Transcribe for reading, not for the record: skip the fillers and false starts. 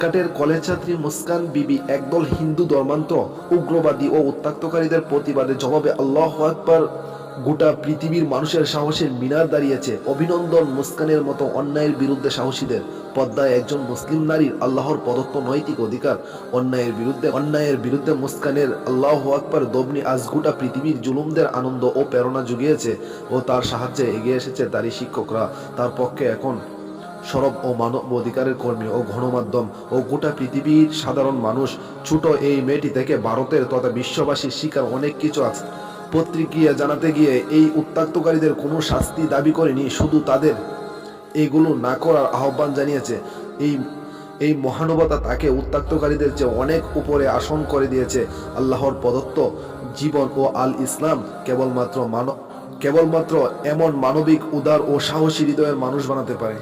কাটের কলেজ ছাত্রী মুস্কান বিবি একদল হিন্দু ধর্মান্ত উগ্রবাদী ও উত্ত্যক্তকারীদের প্রতিবাদে জবাবে আল্লাহু আকবার। গোটা পৃথিবীর মানুষের সাহসের মিনার দাঁড়িয়েছে। অভিনন্দন মুস্কানের মতো অন্যায়ের বিরুদ্ধে সাহসীদের। পদ্মায় একজন মুসলিম নারীর আল্লাহর প্রদত্ত নৈতিক অধিকার। অন্যায়ের বিরুদ্ধে মুস্কানের আল্লাহু আকবার দবনি আজ গোটা পৃথিবীর জুলুমদের আনন্দ ও প্রেরণা জুগিয়েছে ও তার সাহায্যে এগিয়ে এসেছে তারই শিক্ষকরা। তার পক্ষে এখন সরব ও মানব অধিকারের কর্মী ও গণমাধ্যম ও গোটা পৃথিবীর সাধারণ মানুষ। ছোট এই মেয়েটি থেকে ভারতের তথা বিশ্ববাসীর শিকার অনেক কিছু আছে। প্রতিক্রিয়া জানাতে গিয়ে এই উত্ত্যক্তকারীদের কোনো শাস্তি দাবি করেনি, শুধু তাদের এগুলো না করার আহ্বান জানিয়েছে। এই এই মহানুভতা তাকে উত্ত্যক্তকারীদের চেয়ে অনেক উপরে আসন করে দিয়েছে। আল্লাহর প্রদত্ত জীবন ও আল ইসলাম কেবলমাত্র এমন মানবিক, উদার ও সাহসী হৃদয়ের মানুষ বানাতে পারে।